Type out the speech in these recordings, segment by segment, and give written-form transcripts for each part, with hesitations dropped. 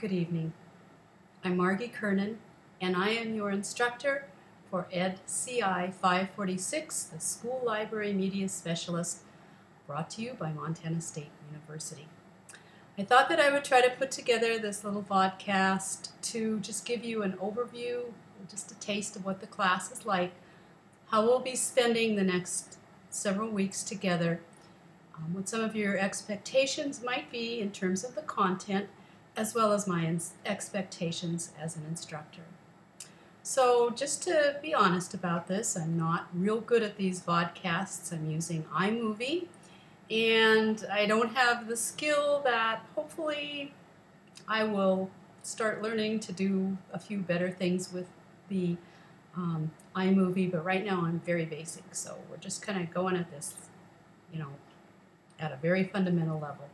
Good evening. I'm Margie Kernan, and I am your instructor for Ed CI 546, the School Library Media Specialist, brought to you by Montana State University. I thought that I would try to put together this little podcast to just give you an overview, just a taste of what the class is like, how we'll be spending the next several weeks together, what some of your expectations might be in terms of the content, as well as my expectations as an instructor. So just to be honest about this, I'm not real good at these vodcasts. I'm using iMovie, and I don't have the skill that hopefully I will start learning to do a few better things with the iMovie, but right now I'm very basic, so we're just kind of going at this, at a very fundamental level.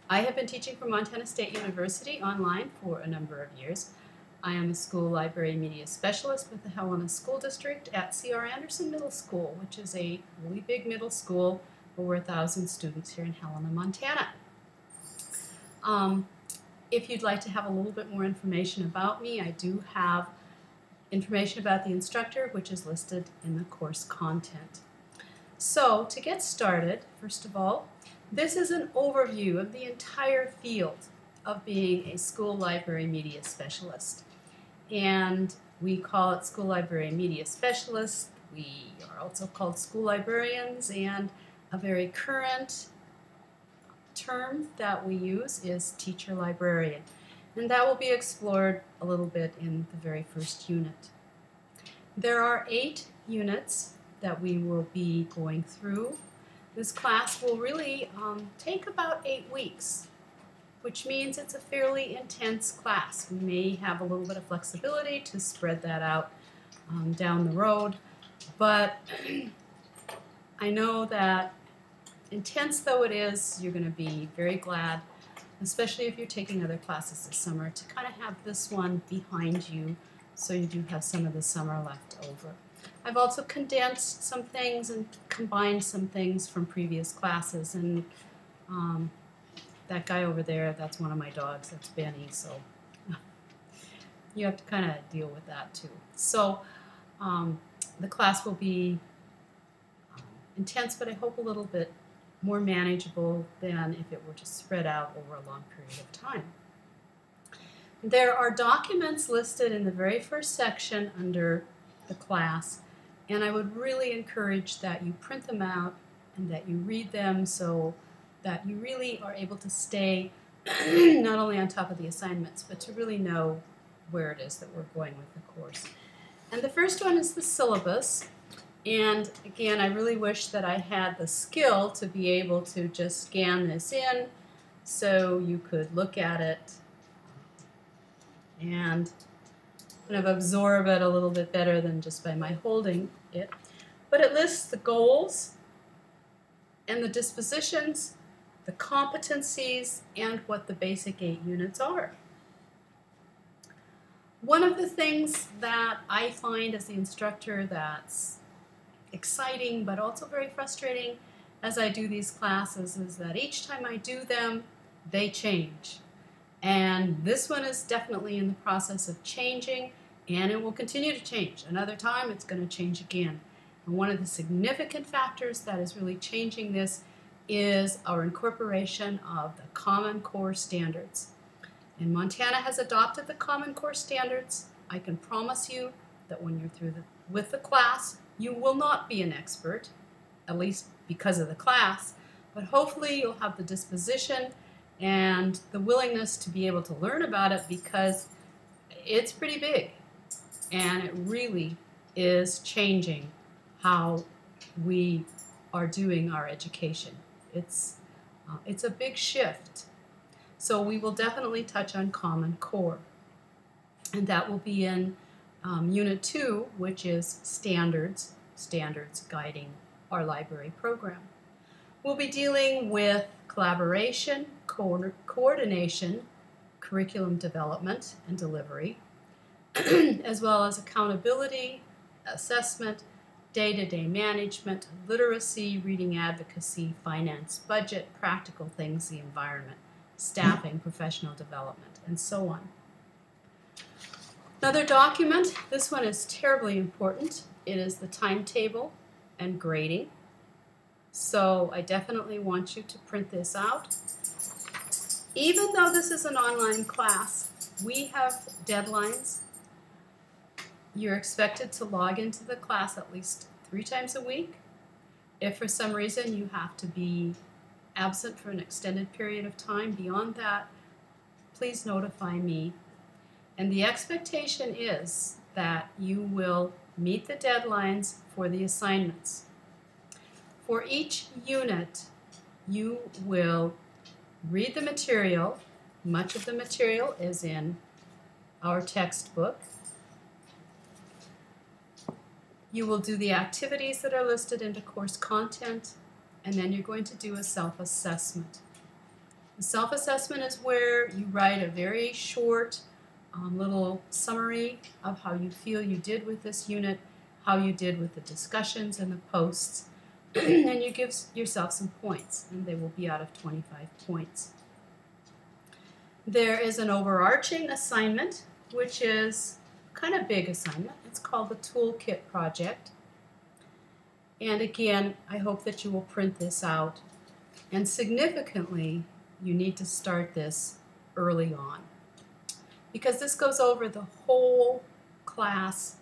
I have been teaching for Montana State University online for a number of years. I am a school library media specialist with the Helena School District at C.R. Anderson Middle School, which is a really big middle school, over 1,000 students here in Helena, Montana. If you'd like to have a little bit more information about me, I do have information about the instructor, which is listed in the course content. So to get started, first of all, this is an overview of the entire field of being a school library media specialist. And we call it school library media specialist. We are also called school librarians, and a very current term that we use is teacher librarian. And that will be explored a little bit in the very first unit. There are 8 units that we will be going through. This class will really take about 8 weeks, which means it's a fairly intense class. We may have a little bit of flexibility to spread that out down the road, but I know that intense though it is, you're going to be very glad, especially if you're taking other classes this summer, to kind of have this one behind you so you do have some of the summer left over. I've also condensed some things and combined some things from previous classes, and that guy over there, that's one of my dogs, that's Benny, so you have to kind of deal with that too. So the class will be intense, but I hope a little bit more manageable than if it were just spread out over a long period of time. There are documents listed in the very first section under the class, and I would really encourage that you print them out and that you read them so that you really are able to stay not only on top of the assignments, but to really know where it is that we're going with the course. And the first one is the syllabus. And again, I really wish that I had the skill to be able to just scan this in so you could look at it and kind of absorb it a little bit better than just by my holding it. But it lists the goals and the dispositions, the competencies, and what the basic 8 units are. One of the things that I find as the instructor that's exciting but also very frustrating as I do these classes is that each time I do them, they change. And this one is definitely in the process of changing, and it will continue to change. Another time it's going to change again. And one of the significant factors that is really changing this is our incorporation of the Common Core standards. And Montana has adopted the Common Core standards. I can promise you that when you're through with the class, you will not be an expert, at least because of the class, but hopefully you'll have the disposition and the willingness to be able to learn about it, because it's pretty big and it really is changing how we are doing our education. It's a big shift. So we will definitely touch on Common Core, and that will be in Unit 2, which is standards guiding our library program. We'll be dealing with collaboration, coordination, curriculum development and delivery, as well as accountability, assessment, day-to-day management, literacy, reading advocacy, finance, budget, practical things, the environment, staffing, professional development, and so on. Another document, this one is terribly important. It is the timetable and grading. So I definitely want you to print this out. Even though this is an online class, we have deadlines. You're expected to log into the class at least 3 times a week. If for some reason you have to be absent for an extended period of time beyond that, please notify me. And the expectation is that you will meet the deadlines for the assignments. For each unit, you will read the material. Much of the material is in our textbook. You will do the activities that are listed into course content, and then you're going to do a self-assessment. The self-assessment is where you write a very short little summary of how you feel you did with this unit, how you did with the discussions and the posts, and you give yourself some points, and they will be out of 25 points. There is an overarching assignment, which is kind of big assignment. It's called the Toolkit Project. And again, I hope that you will print this out. And significantly, you need to start this early on, because this goes over the whole class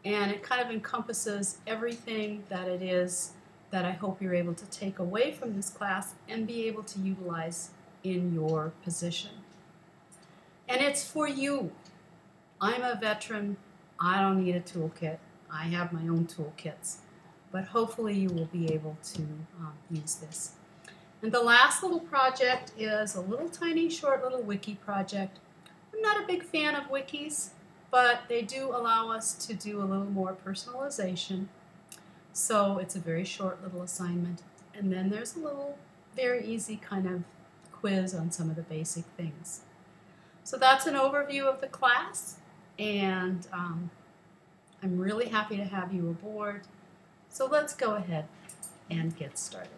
and it kind of encompasses everything that it is that I hope you're able to take away from this class and be able to utilize in your position. And it's for you. I'm a veteran. I don't need a toolkit. I have my own toolkits. But hopefully you will be able to use this. And the last little project is a little tiny short little wiki project. I'm not a big fan of wikis, but they do allow us to do a little more personalization. So it's a very short little assignment. And then there's a little very easy kind of quiz on some of the basic things. So that's an overview of the class, and I'm really happy to have you aboard. So let's go ahead and get started.